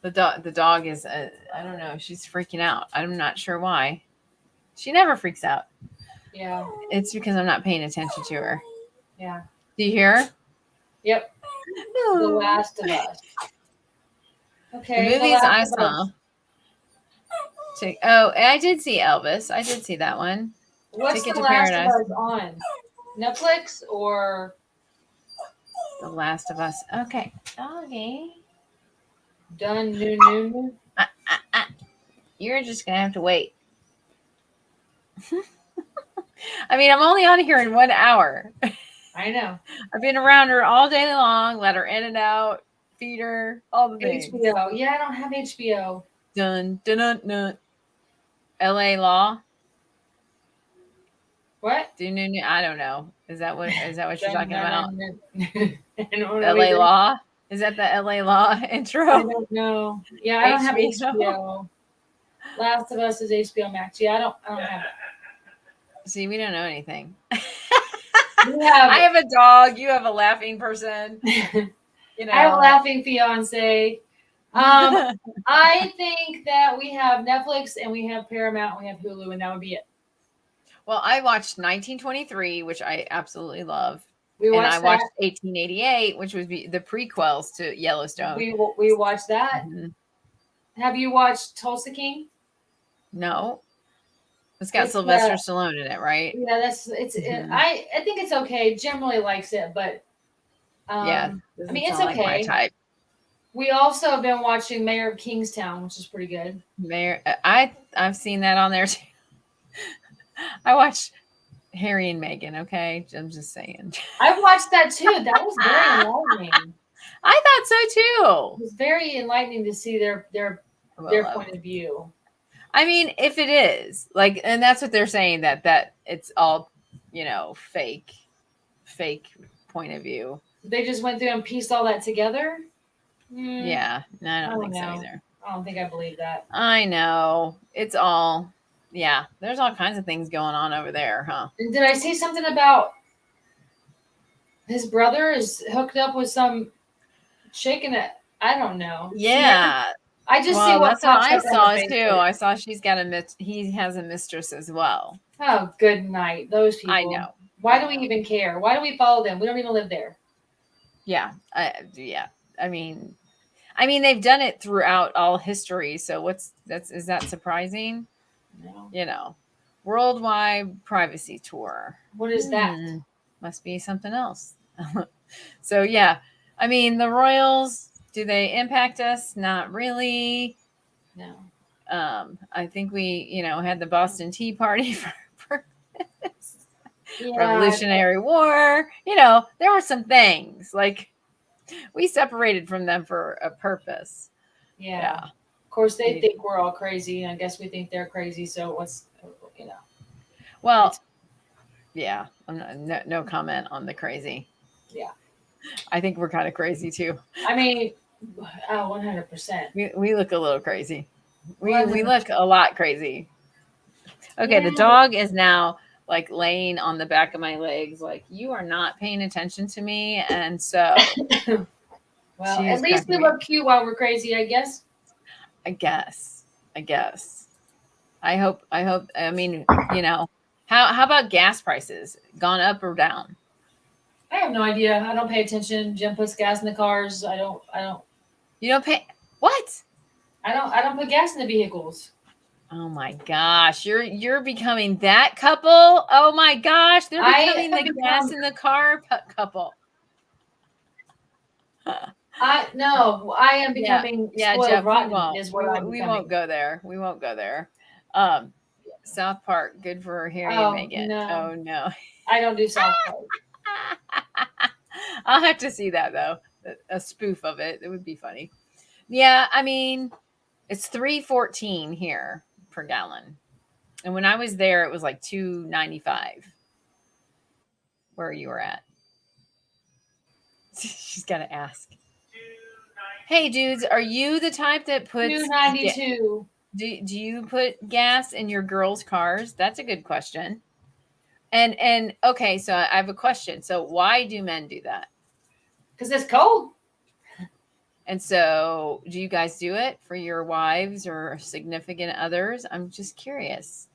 The dog is, I don't know, she's freaking out. I'm not sure why. She never freaks out. Yeah. It's because I'm not paying attention to her. Yeah. Do you hear her? Yep. The Last of Us. Okay. The movies I saw. I did see Elvis. I did see that one. What's The Last of Us on? Netflix or? The Last of Us. Okay. Doggy. Done. New. You're just going to have to wait. I mean, I'm only on here in 1 hour. I know. I've been around her all day long, let her in and out, feed her, all the things. HBO. Yeah, I don't have HBO. Dun, dun, dun, dun. LA Law. What? I don't know. Is that what you're talking about? LA Law? Is that the LA Law intro? I don't know. Yeah, I don't have HBO. Last of Us is HBO Max. Yeah, I don't have it. See, we don't know anything. I have a dog. You have a laughing person. I have a laughing fiance. I think that we have Netflix and we have Paramount and we have Hulu, and that would be it. Well, I watched 1923, which I absolutely love. I watched 1888, which was the prequels to Yellowstone. We watched that. Mm-hmm. Have you watched Tulsa King? No. It's got Sylvester Stallone in it, right? Yeah, mm-hmm. I think it's okay. Jim really likes it, but yeah, I mean it's okay. Like my type. We also have been watching Mayor of Kingstown, which is pretty good. I've seen that on there too. I watched Harry and Meghan. Okay, I'm just saying. I've watched that too. That was very enlightening. I thought so too. It was very enlightening to see their point of view. I mean, if it is and that's what they're saying that it's all, fake point of view. They just went through and pieced all that together. Yeah, no, I don't think so either. I don't think I believe that. I know it's all. Yeah, there's all kinds of things going on over there, huh? And did I say something about his brother is hooked up with some chick in it? I don't know. Yeah. I just see what that's what I saw too. I saw she's got he has a mistress as well. Oh, good night. Those people. I know. Why do we even care? Why do we follow them? We don't even live there. Yeah. Yeah. I mean, they've done it throughout all history. So is that surprising? No. Worldwide privacy tour. What is that? Must be something else. So yeah, I mean the royals. Do they impact us? Not really. No. I think we, had the Boston Tea Party for Yeah. Revolutionary War. There were some things like we separated from them for a purpose. Yeah. Of course, they think we're all crazy, and I guess we think they're crazy. So what's, Well, yeah, no comment on the crazy. Yeah. I think we're kind of crazy too. I mean, 100%. We look a little crazy. We 100%. look a lot crazy. Okay, the dog is now like laying on the back of my legs, like you are not paying attention to me, and so. Well, at least we look cute while we're crazy, I guess. I guess. I hope. I mean, how about gas prices? Gone up or down? I have no idea. I don't pay attention. Jim puts gas in the cars. I don't. You don't pay what? I don't put gas in the vehicles. Oh my gosh, you're becoming that couple. Oh my gosh, they're becoming the gas in the car couple. I am becoming spoiled Jeff, rotten. Is what I'm we becoming. won't go there. We won't go there. South Park, good for hearing, Megan. No. Oh no, I don't do South Park. I'll have to see that though. A spoof of it. It would be funny. Yeah, I mean, it's $3.14 here per gallon, and when I was there, it was like $2.95. Where you were at? She's got to ask. Hey, dudes, are you the type that puts $2.92? Do you put gas in your girls' cars? That's a good question. And okay, so I have a question. So why do men do that? Because it's cold. And so do you guys do it for your wives or significant others? I'm just curious.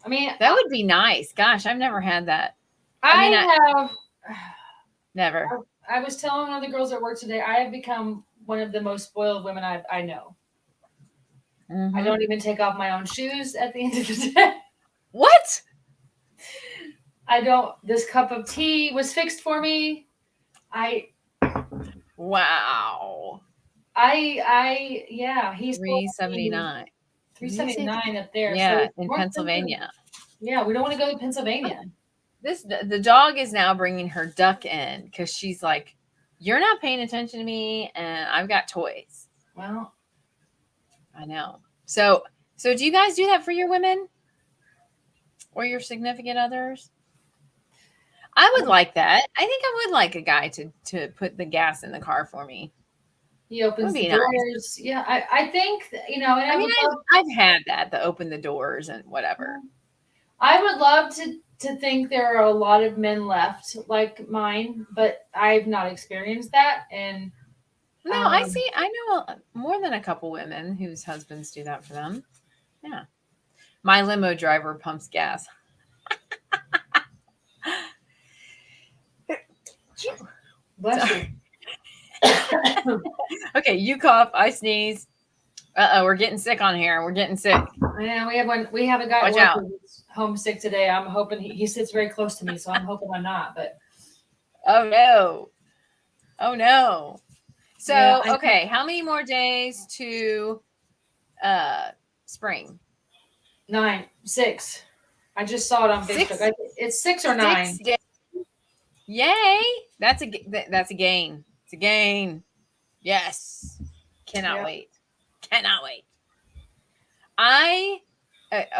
I mean, that would be nice. Gosh, I've never had that. I have never. I was telling one of the girls at work today, I have become one of the most spoiled women I know. Mm-hmm. I don't even take off my own shoes at the end of the day. What? I don't. This cup of tea was fixed for me. Wow. Yeah, he's $3.79. $3.79 up there. Yeah, so in Pennsylvania. Yeah, we don't want to go to Pennsylvania. The dog is now bringing her duck in because she's like, you're not paying attention to me, and I've got toys. Well, I know. So do you guys do that for your women or your significant others? I would like that. I think I would like a guy to put the gas in the car for me. He opens the doors. Nice. Yeah, I think, and I've had that, to open the doors and whatever. I would love to think there are a lot of men left like mine, but I've not experienced that. And no, I know more than a couple women whose husbands do that for them. Yeah. My limo driver pumps gas. Bless you. Okay, you cough, I sneeze. We're getting sick on here. We're getting sick. Yeah, we have a guy who's homesick today. I'm hoping he sits very close to me, so I'm hoping I'm not. But oh no. So yeah, okay, how many more days to spring? 6. I just saw it on Facebook. It's 6 or 9. 6 days. Yay! That's a gain. It's a gain. Yes. Cannot wait.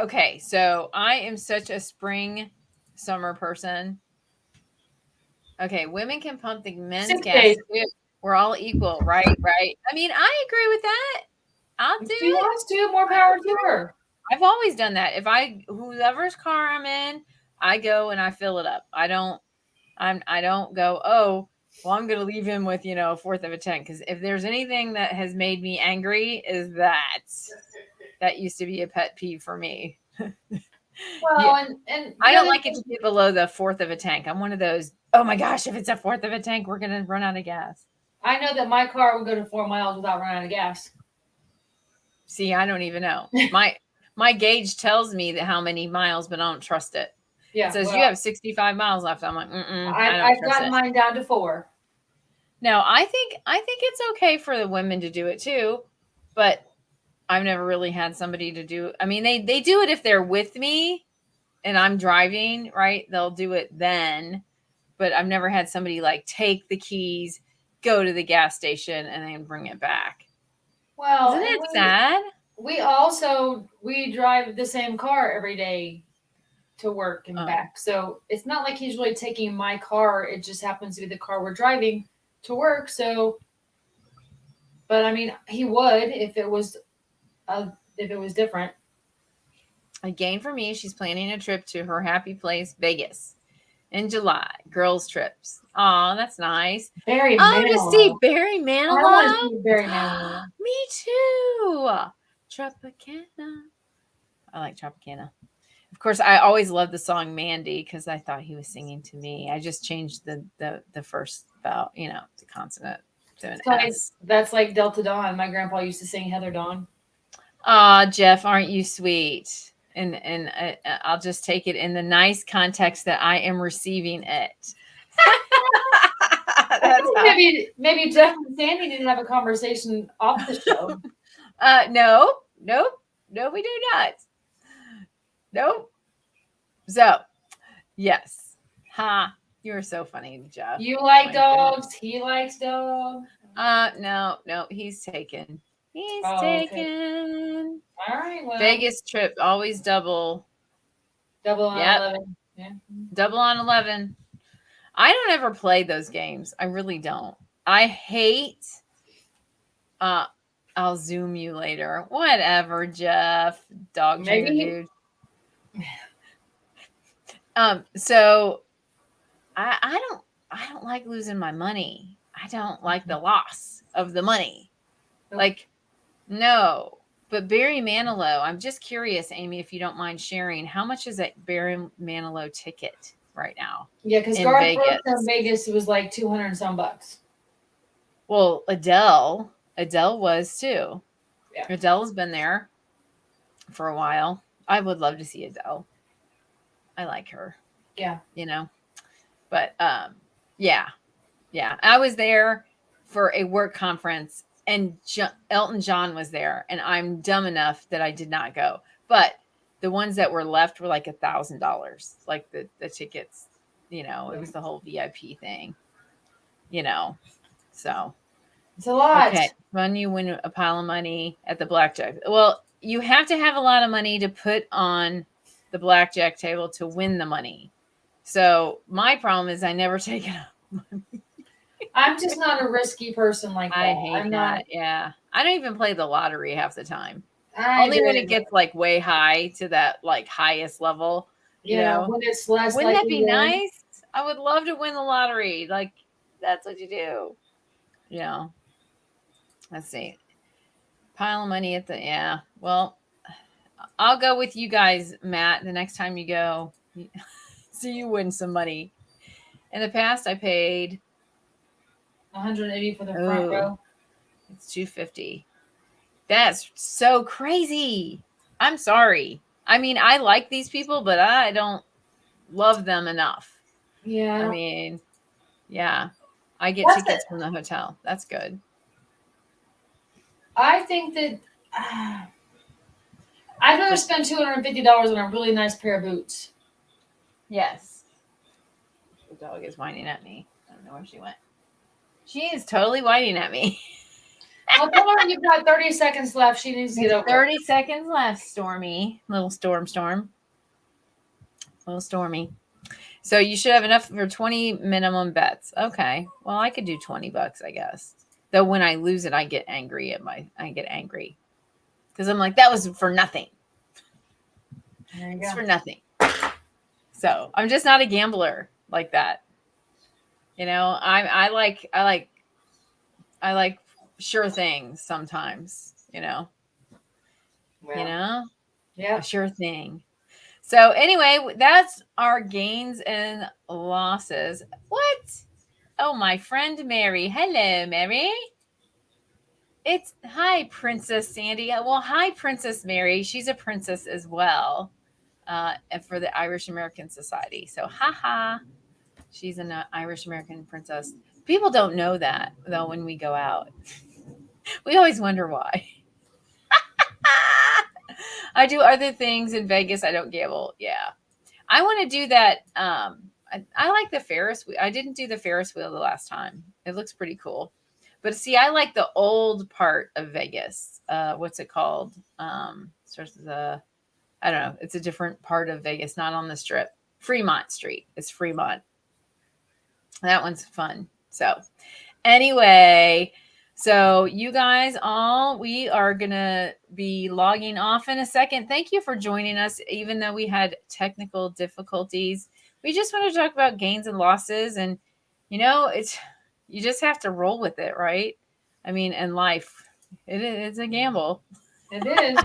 Okay, so I am such a spring summer person. Okay, women can pump the men's gas. We're all equal, right? I mean, I agree with that. I'll do it. She wants to, more power to her. I've always done that. Whoever's car I'm in, I go and I fill it up. I don't go, oh, well, I'm going to leave him with, a fourth of a tank. Because if there's anything that has made me angry is that used to be a pet peeve for me. Well, and I don't like it to be below the fourth of a tank. I'm one of those, oh my gosh, if it's a fourth of a tank, we're going to run out of gas. I know that my car will go to 4 miles without running out of gas. See, I don't even know. My gauge tells me that how many miles, but I don't trust it. Yeah, it says you have 65 miles left. I'm like, I've gotten mine down to 4. No, I think it's okay for the women to do it too, but I've never really had somebody to do. I mean, they do it if they're with me and I'm driving, right? They'll do it then, but I've never had somebody like take the keys, go to the gas station, and then bring it back. Well, Isn't and it sad? we drive the same car every day to work and Oh, back. So it's not like he's really taking my car. It just happens to be the car we're driving to work. So, but I mean, he would if it was different. again for me, she's planning a trip to her happy place, Vegas, in July. Girls trips. Oh, that's nice. Barry Oh, to see Manilow. Barry I want to Manilow. see Barry Manilow. Me too. Tropicana. I like Tropicana. Of course, I always loved the song Mandy because I thought he was singing to me. I just changed the first vowel, the consonant to an S. That's like Delta Dawn. My grandpa used to sing Heather Dawn. Ah, Jeff, aren't you sweet? And I'll just take it in the nice context that I am receiving it. I think maybe Jeff and Sandy need to have a conversation off the show. No, we do not. Nope. So, yes. Ha. You're so funny, Jeff. You like dogs. He likes dogs. No, he's taken. He's Okay. taken. All right. Well, Vegas trip, always double. double on Yep. 11. Yeah. Double on 11. I don't ever play those games. I really don't. I hate. I'll Zoom you later. Whatever, Jeff. Dog trainer dude. So I don't like losing my money. I don't like the loss of the money. Nope. Like, no. But Barry Manilow, I'm just curious, Amy, if you don't mind sharing, how much is that Barry Manilow ticket right now? Yeah, because Garth Brooks in Vegas was like 200 and some bucks. Well, Adele was too. Yeah. Adele's been there for a while. I would love to see Adele. I like her. Yeah. But yeah. I was there for a work conference and Elton John was there and I'm dumb enough that I did not go. But the ones that were left were like $1,000, like the tickets, it was the whole VIP thing, so. It's a lot. Okay. When you win a pile of money at the blackjack. Well, you have to have a lot of money to put on the blackjack table to win the money. So my problem is I never take enough money. I'm just not a risky person like that. I hate that. Yeah. I don't even play the lottery half the time. Only when it gets like way high to that like highest level. When it's less. Wouldn't that be nice? I would love to win the lottery. Like that's what you do. Let's see. Pile of money at the well, I'll go with you guys, Matt, the next time you go. So you win some money. In the past I paid 180 for the front row. It's 250. That's so crazy. I'm sorry. I mean, I like these people, but I don't love them enough. Yeah. I mean, yeah. I get tickets from the hotel. That's good. I think that I'd rather spend $250 on a really nice pair of boots. Yes. The dog is whining at me. I don't know where she went. She is totally whining at me. Well, tell her you've got 30 seconds left. She needs to get over 30 seconds left, Stormy. Little storm. Little Stormy. So you should have enough for 20 minimum bets. Okay. Well, I could do $20, I guess. Though when I lose it, I get angry because I'm like, that was for nothing. It's for nothing. So I'm just not a gambler like that. I like sure things sometimes, Yeah. A sure thing. So anyway, that's our gains and losses. What? Oh, my friend Mary. Hello, Mary. Hi, Princess Sandy. Well, hi, Princess Mary. She's a princess as well, for the Irish American Society. So, haha. She's an Irish American princess. People don't know that though when we go out. We always wonder why. I do other things in Vegas. I don't gamble. Yeah. I want to do that. I like the Ferris wheel. I didn't do the Ferris wheel the last time. It looks pretty cool. But see, I like the old part of Vegas. What's it called? Starts with a, I don't know. It's a different part of Vegas, not on the strip. Fremont Street. It's Fremont. That one's fun. So, anyway, so you guys all, we are going to be logging off in a second. Thank you for joining us, even though we had technical difficulties. We just want to talk about gains and losses. And, it's, you just have to roll with it, right? I mean, in life, it's a gamble. It is.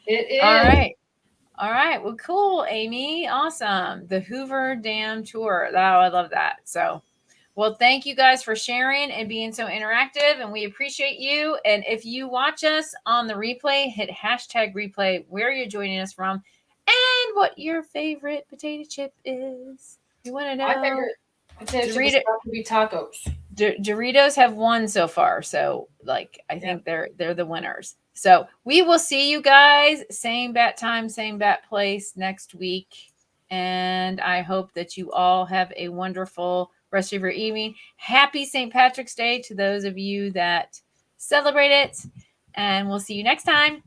It is. All right. All right. Well, cool, Amy. Awesome. The Hoover Dam tour. Oh, I love that. So, well, thank you guys for sharing and being so interactive, and we appreciate you. And if you watch us on the replay, hit #replay where you're joining us from and what your favorite potato chip is. We want to know. My favorite potato chip is about to be tacos. Doritos have won so far, so I think they're the winners. So we will see you guys same bat time, same bat place next week, and I hope that you all have a wonderful rest of your evening. Happy St. Patrick's Day to those of you that celebrate it, and we'll see you next time.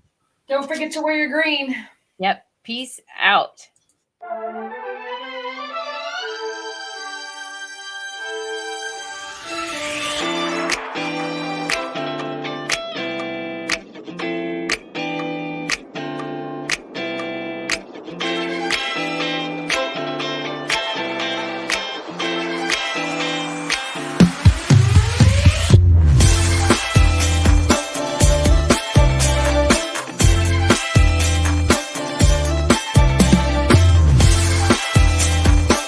Don't forget to wear your green. Yep. Peace out.